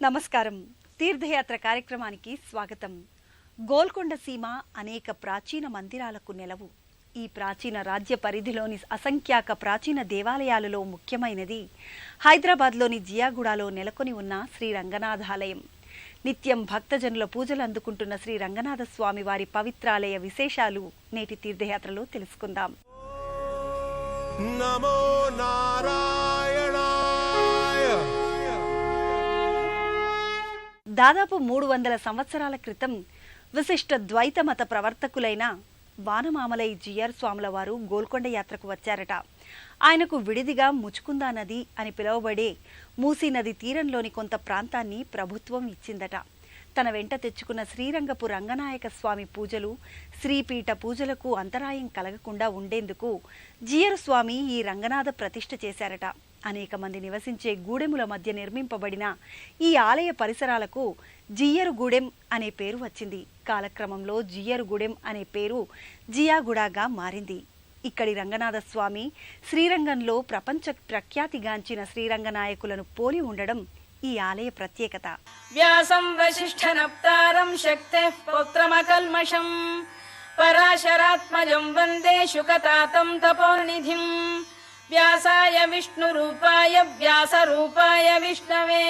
నమస్కారం. తీర్థయాత్ర కార్యక్రమానికి స్వాగతం. గోల్కొండ సీమ అనేక ప్రాచీన మందిరాలకు నెలవు. ఈ ప్రాచీన రాజ్య పరిధిలోని అసంఖ్యాక ప్రాచీన దేవాలయాలలో ముఖ్యమైనది హైదరాబాద్లోని జియాగూడలో నెలకొని ఉన్న శ్రీ రంగనాథాలయం. నిత్యం భక్తజనుల పూజలు అందుకుంటున్న శ్రీ రంగనాథ స్వామి వారి పవిత్రాలయ విశేషాలు నేటి తీర్థయాత్రలో తెలుసుకుందాం. నమో నారాయణాయ. దాదాపు 300 సంవత్సరాల క్రితం విశిష్ట ద్వైత మత ప్రవర్తకులైన వానమామలై జిఆర్ స్వాముల వారు గోల్కొండ యాత్రకు వచ్చారట. ఆయనకు విడిదిగా ముచుకుందా నది అని పిలువబడే మూసీ నది తీరంలోని కొంత ప్రాంతాన్ని ప్రభుత్వం ఇచ్చిందట. తన వెంట తెచ్చుకున్న శ్రీరంగపు రంగనాయక స్వామి పూజలు, శ్రీపీఠ పూజలకు అంతరాయం కలగకుండా ఉండేందుకు జియర్ స్వామి ఈ రంగనాథ ప్రతిష్ఠ చేశారట. అనేక మంది నివసించే గూడెముల మధ్య నిర్మింపబడిన ఈ ఆలయ పరిసరాలకు జియ్యరుగూడెం అనే పేరు వచ్చింది. కాలక్రమంలో జియ్యరుగూడెం అనే పేరు జియాగూడగా మారింది. ఇక్కడి రంగనాథ స్వామి శ్రీరంగంలో ప్రపంచ ప్రఖ్యాతిగాంచిన శ్రీరంగనాయకులను పోలి ఉండడం ఈ ఆలయ ప్రత్యేకత. వ్యాసం వశిష్ఠనప్తారం శక్తేః పౌత్రమకల్మషం పరాశరాత్మజం వందే శుకతాతం తపోనిధిం వ్యాసాయ విష్ణురూపాయ వ్యాసరూపాయ విష్ణవే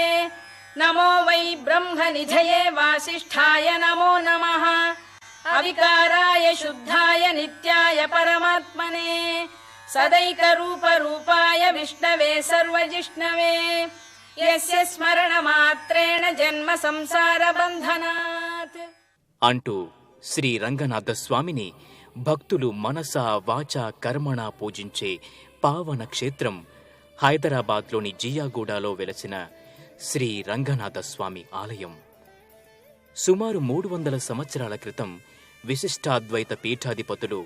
నమో వై బ్రహ్మనిధయే వాసిష్ఠాయ నమో నమః అవికారాయ శుద్ధాయ నిత్యాయ పరమాత్మనే సదైకరూపరూపాయ విష్ణవే సర్వజిష్ణవే యస్య స్మరణమాత్రేణ జన్మ సంసార బంధనాత్ అంటూ శ్రీ రంగనాథ స్వామిని భక్తులు మనసా వాచా కర్మణా పూజించే పావన క్షేత్రం హైదరాబాద్లోని జియాగూడలో వెలసిన శ్రీ రంగనాథ స్వామి ఆలయం. సుమారు 300 సంవత్సరాల క్రితం విశిష్టాద్వైత పీఠాధిపతులు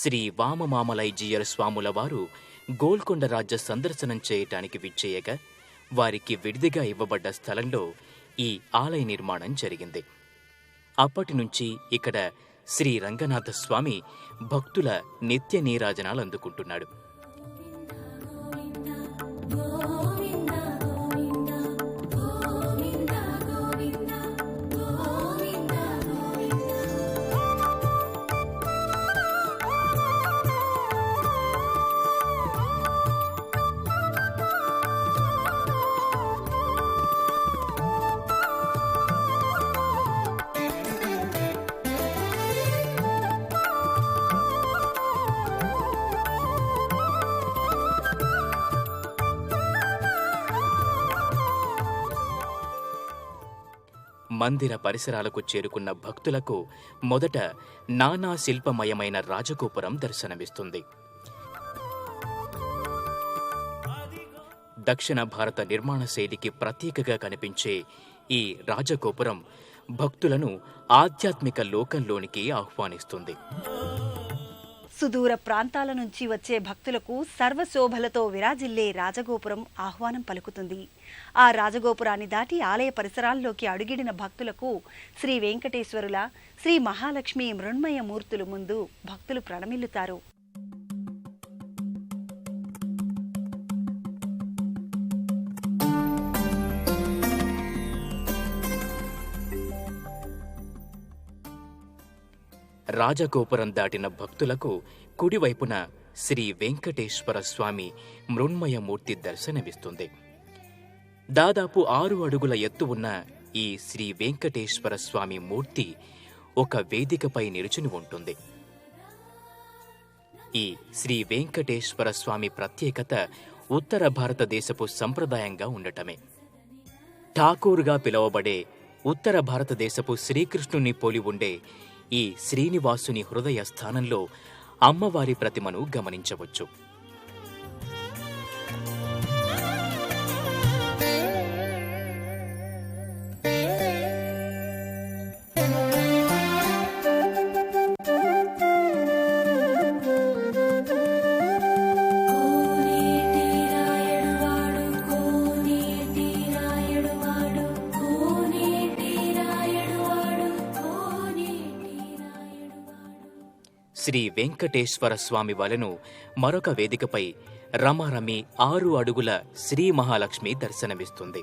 శ్రీ వామమామలై జియర్ స్వాముల వారు గోల్కొండ రాజ్య సందర్శనం చేయటానికి విచ్చేయగా వారికి విడిదిగా ఇవ్వబడ్డ స్థలంలో ఈ ఆలయ నిర్మాణం జరిగింది. అప్పటి నుంచి ఇక్కడ శ్రీ రంగనాథ స్వామి భక్తుల నిత్య నీరాజనాలు అందుకుంటున్నాడు. మందిర పరిసరాలకు చేరుకున్న భక్తులకు మొదట నానా శిల్పమయమైన రాజగోపురం దర్శనమిస్తుంది. దక్షిణ భారత నిర్మాణ శైలికి ప్రతీకగా కనిపించే ఈ రాజగోపురం భక్తులను ఆధ్యాత్మిక లోకంలోనికి ఆహ్వానిస్తుంది. సుదూర ప్రాంతాల నుంచి వచ్చే భక్తులకు సర్వశోభలతో విరాజిల్లే రాజగోపురం ఆహ్వానం పలుకుతుంది. ఆ రాజగోపురాన్ని దాటి ఆలయ పరిసరాల్లోకి అడుగిడిన భక్తులకు శ్రీ వెంకటేశ్వరుల, శ్రీ మహాలక్ష్మి మృణ్మయ మూర్తులు ముందు భక్తులు ప్రణమిల్లుతారు. రాజగోపురం దాటిన భక్తులకు కుడివైపున శ్రీ వెంకటేశ్వర స్వామి మృణ్మయమూర్తి దర్శనమిస్తుంది. దాదాపు 6 అడుగుల ఎత్తు ఉన్న ఈ శ్రీ వెంకటేశ్వర స్వామి మూర్తి ఒక వేదికపై నిలుచుని ఉంటుంది. ఈ శ్రీ వెంకటేశ్వర స్వామి ప్రత్యేకత ఉత్తర భారతదేశపు సంప్రదాయంగా ఉండటమే. ఠాకూర్గా పిలువబడే ఉత్తర భారతదేశపు శ్రీకృష్ణుని పోలి ఉండే ఈ శ్రీనివాసుని హృదయ స్థానంలో అమ్మవారి ప్రతిమను గమనించవచ్చు. శ్రీ వెంకటేశ్వర స్వామి వలెను మరొక వేదికపై రమారమి 6 అడుగుల శ్రీ మహాలక్ష్మి దర్శనమిస్తుంది.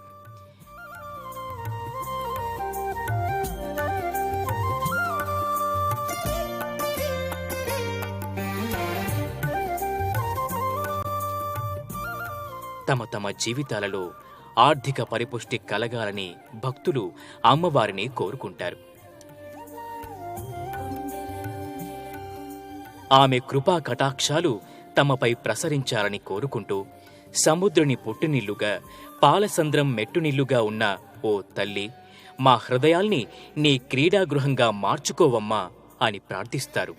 తమ తమ జీవితాలలో ఆర్థిక పరిపుష్టి కలగాలని భక్తులు అమ్మవారిని కోరుకుంటారు. ఆమె కృపా కటాక్షాలు తమపై ప్రసరించాలని కోరుకుంటూ సముద్రుని పుట్టినిల్లుగా పాలసంద్రం మెట్టునిల్లుగా ఉన్న ఓ తల్లి, మా హృదయాల్ని నీ క్రీడాగృహంగా మార్చుకోవమ్మా అని ప్రార్థిస్తారు.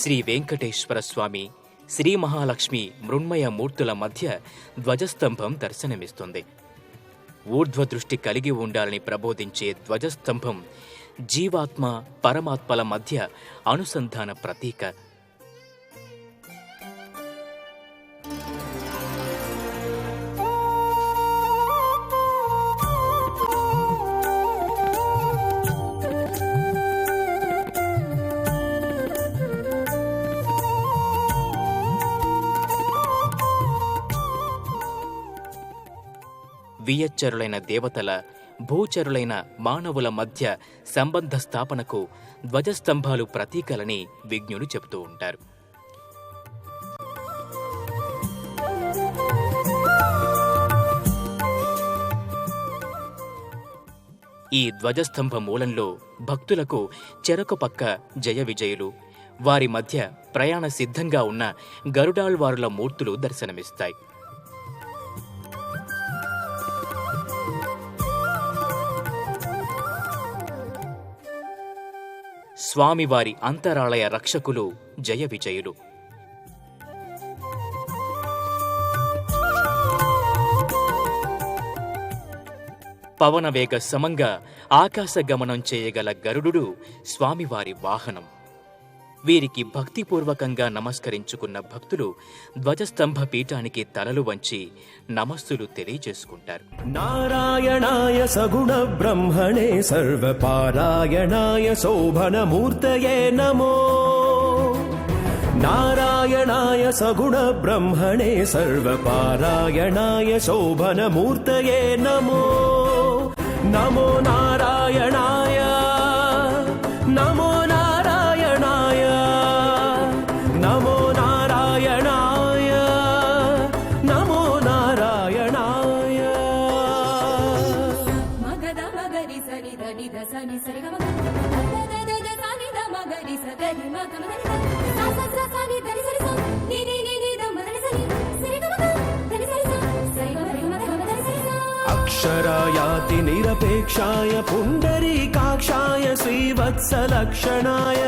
శ్రీ వెంకటేశ్వర స్వామి, శ్రీ మహాలక్ష్మి మృణ్మయ మూర్తుల మధ్య ధ్వజస్తంభం దర్శనమిస్తుంది. ఊర్ధ్వదృష్టి కలిగి ఉండాలని ప్రబోధించే ధ్వజస్తంభం జీవాత్మ పరమాత్మల మధ్య అనుసంధాన ప్రతీక. వియచ్చరులైన దేవతల, భూచరులైన మానవుల మధ్య సంబంధ స్థాపనకు ధ్వజస్తంభాలు ప్రతీకలని విజ్ఞులు చెబుతూ ఉంటారు. ఈ ధ్వజస్తంభ మూలంలో భక్తులకు చెరకు పక్క జయ విజయులు, వారి మధ్య ప్రయాణ సిద్ధంగా ఉన్న గరుడాళ్వారుల మూర్తులు దర్శనమిస్తాయి. స్వామివారి అంతరాళయ రక్షకులు జయ విజయులు. పవనవేగ సమంగా ఆకాశగమనం చేయగల గరుడు స్వామివారి వాహనం. వీరికి భక్తిపూర్వకంగా నమస్కరించుకున్న భక్తులు ధ్వజస్తంభ పీఠానికి తలలు వంచి నమస్సులు తెలియజేసుకుంటారు. నారాయణాయ సగుణ బ్రహ్మణే సర్వపారాయణాయ శోభనమూర్తయే నమో. నారాయణాయ సగుణ బ్రహ్మణే సర్వపారాయణాయ శోభనమూర్తయే నమో. నమో నారాయణాయ, నమో నారాయణాయ, నమో నారాయణాయ, నమో నారాయణాయ. మగద మగరి సరి ధని ద సని సరి గమ ద ద ద సని ద మగరి సరి మగ మగరి సా సా సా సని ధని సరి సా ని ని ని ని ద మగరి సరి సరి గమ ధని సరి సా సరి గమ రి మగ గమ ధని సరి సా. అక్షరాయాతి నిరపేక్షాయ పుండరీకాక్షాయ శ్రీవత్సలక్షణాయ.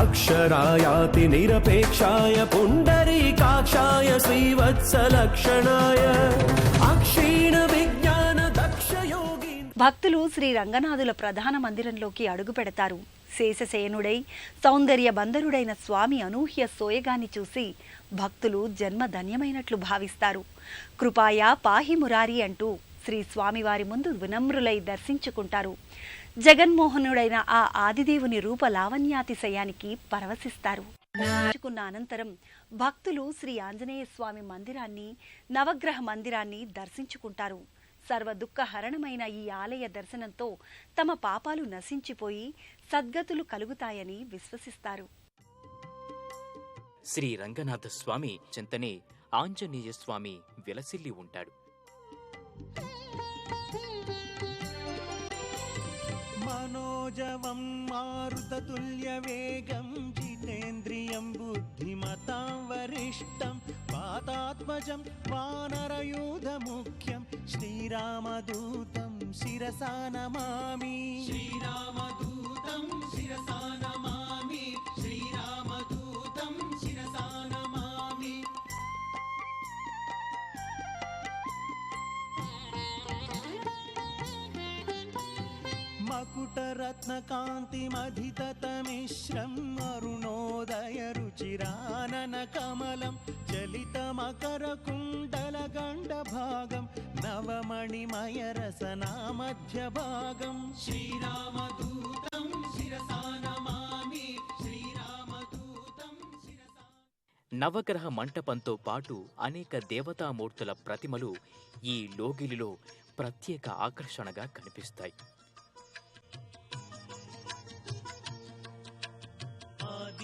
అక్షరాయాతి నిరపేక్షాయ పుండరీకాక్షాయ శ్రీవత్సలక్షణాయ. అక్షీణ విజ్ఞాన దక్షయోగి. భక్తులు శ్రీ రంగనాథుల ప్రధాన మందిరంలోకి అడుగు పెడతారు. శేషశయనుడై సౌందర్య బందరుడైన స్వామి అనూహ్య సోయగాన్ని చూసి భక్తులు జన్మ ధన్యమైనట్లు భావిస్తారు. కృపాయ పాహి మురారి అంటూ శ్రీ స్వామివారి ముందు వినమ్రులై దర్శించుకుంటారు. జగన్మోహనుడైన ఆ ఆదిదేవుని రూప లావణ్యాతిశయానికి పరవశిస్తారు. అనంతరం భక్తులు శ్రీ ఆంజనేయ స్వామి మందిరాన్ని, నవగ్రహ మందిరాన్ని దర్శించుకుంటారు. సర్వ దుఃఖ హరణమైన ఈ ఆలయ దర్శనంతో తమ పాపాలు నశించిపోయి సద్గతులు కలుగుతాయని విశ్వసిస్తారు. శ్రీ రంగనాథ స్వామి చెంతనే ఆంజనేయ స్వామి విలసిల్లి ఉంటాడు. మనోజవం మారుతతుల్యవేగం జితేంద్రియం బుద్ధిమతాం వరిష్టం పాతాత్మజం వానరయూధముఖ్యం శ్రీరామదూతం శిరసా నమామి. శ్రీరామదూతం శిరసా నమామి. శ్రీరామదూతం శిరసా నమామి. మకుటరత్నకాంతిమధితతమిశ్రం అరుణోదయ రుచిరానన కమలం చలితమకర కుండల గండ భాగం నవమణిమయ రసనా మధ్య భాగం. శ్రీరామదూతం శిరసా నమామి. శ్రీరామదూతం శిరసా. నవగ్రహ మంటపంతో పాటు అనేక దేవతామూర్తుల ప్రతిమలు ఈ లోగిలిలో ప్రత్యేక ఆకర్షణగా కనిపిస్తాయి.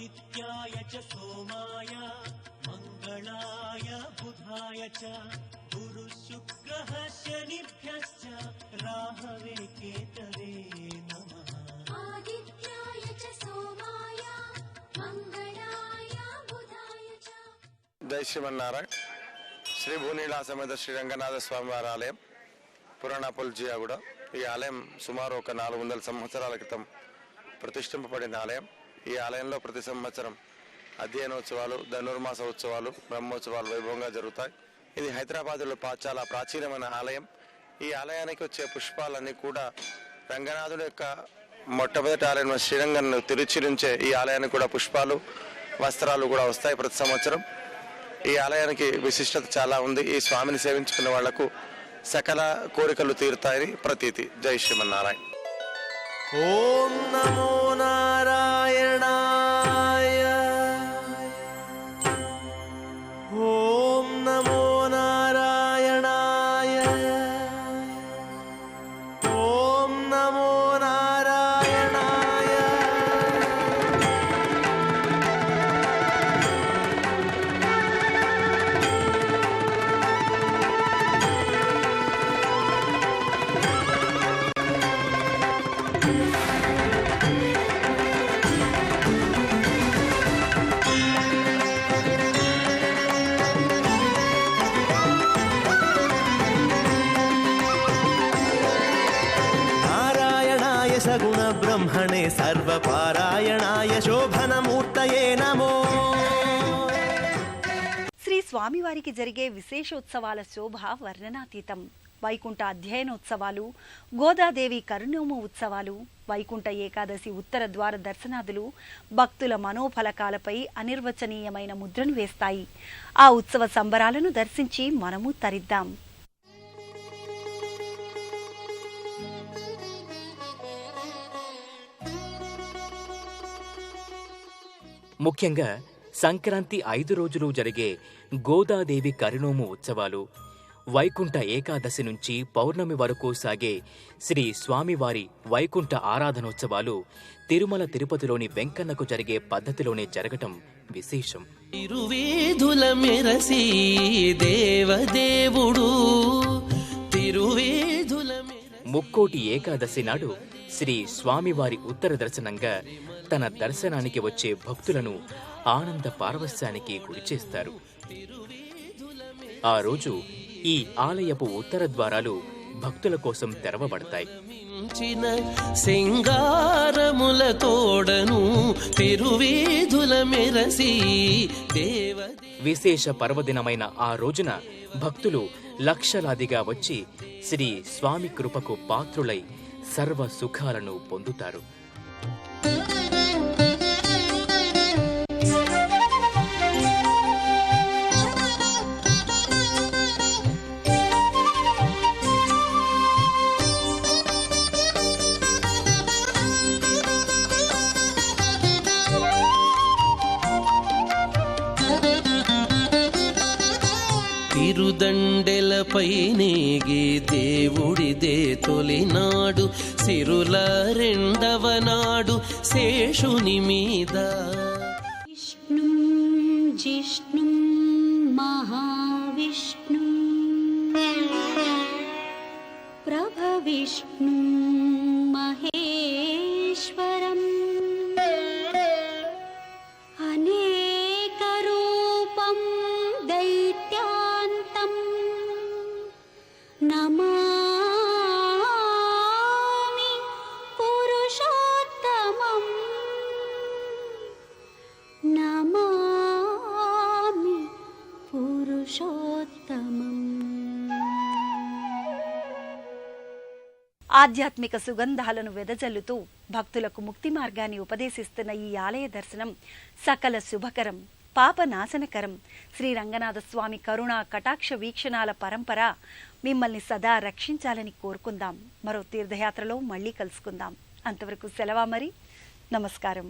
आदित्याय च सोमाय मङ्गलाय बुधाय च गुरुशुक्रः शनिभ्यश्च राहवे केतवे नमः आदित्याय च सोमाय मंगलाय बुधाय च। జై శ్రీమన్నారాయణ. శ్రీ భూనీళా సమేత శ్రీ రంగనాథ స్వామివారి ఆలయం పురాణాపుల్ జియాగూడ. ఈ ఆలయం సుమారు ఒక 400 సంవత్సరాల క్రితం ప్రతిష్ఠింపబడిన ఆలయం. ఈ ఆలయంలో ప్రతి సంవత్సరం అధ్యయనోత్సవాలు, ధనుర్మాస ఉత్సవాలు, బ్రహ్మోత్సవాలు వైభవంగా జరుగుతాయి. ఇది హైదరాబాద్లో చాలా ప్రాచీనమైన ఆలయం. ఈ ఆలయానికి వచ్చే పుష్పాలన్నీ కూడా రంగనాథుడి యొక్క మొట్టమొదటి ఆలయం శ్రీరంగం తిరుచి నుంచే ఈ ఆలయానికి కూడా పుష్పాలు, వస్త్రాలు కూడా వస్తాయి ప్రతి సంవత్సరం. ఈ ఆలయానికి విశిష్టత చాలా ఉంది. ఈ స్వామిని సేవించుకున్న వాళ్లకు సకల కోరికలు తీరుతాయని ప్రతీతి. జై శ్రీమన్నారాయణ. ఓం నమో నారాయణాయ. ఓం నమో నారాయణాయ. ఓం నమో నారాయణాయ. నారాయణాయ సగుణ బ్రహ్మణే సర్వపారాయణాయ శోభనమూర్తయే నమో. శ్రీ స్వామివారికి జరిగే విశేషోత్సవాల శోభ వర్ణనాతీతం. వైకుంఠ అధ్యయనోత్సవాలు, గోదాదేవి కరుణోమ ఉత్సవాలు, వైకుంఠ ఏకాదశి ఉత్తర ద్వార దర్శనాదులు భక్తుల మనోఫలకాలపై అనిర్వచనీయమైన ముద్రను వేస్తాయి. ఆ ఉత్సవ సంబరాలను దర్శించి మనము తరిద్దాం. ముఖ్యంగా సంక్రాంతి 5 రోజులు జరిగే గోదాదేవి కరుణోము ఉత్సవాలు, వైకుంఠ ఏకాదశి నుంచి పౌర్ణమి వరకు సాగే శ్రీ స్వామివారి వైకుంఠ ఆరాధనోత్సవాలు తిరుమల తిరుపతిలోని వెంకన్నకు జరిగే పద్ధతిలోనే జరగటం విశేషం. తిరువేధుల మెరసి దేవదేవుడు తిరువేధుల ముక్కోటి ఏకాదశి నాడు శ్రీ స్వామివారి ఉత్తర దర్శనంగా తన దర్శనానికి వచ్చే భక్తులను ఆనంద పారవస్యానికి గురిచేస్తారు. ఆ రోజు ఈ ఆలయపు ఉత్తర ద్వారాలు భక్తుల కోసం తెరవబడతాయి. సింగారముల తోడను తిరువేధుల మెరసి విశేష పర్వదినమైన ఆ రోజున భక్తులు లక్షలాదిగా వచ్చి శ్రీ స్వామి కృపకు పాత్రులై సర్వ సుఖాలను పొందుతారు. తిరుదండెలపై నేగి దేవుడిదే తొలినాడు, సిరుల రెండవ నాడు శేషుని మీద. విష్ణుం జిష్ణుం మహావిష్ణుం ప్రభవిష్ణుం మహేశ్వరం అనేకరూపం దైత్యాంతం నమామి పురుషోత్తమం నమామి పురుషోత్తమం. ఆధ్యాత్మిక సుగంధాలను వెదజల్లుతూ భక్తులకు ముక్తి మార్గాన్ని ఉపదేశిస్తున్న ఈ ఆలయ దర్శనం సకల శుభకరం, పాపనాశనకరం. శ్రీ రంగనాథ స్వామి కరుణా కటాక్ష వీక్షణాల పరంపర మిమ్మల్ని సదా రక్షించాలని కోరుకుందాం. మరో తీర్థయాత్రలో మళ్ళీ కలుసుకుందాం. అంతవరకు సెలవా మరి. నమస్కారం.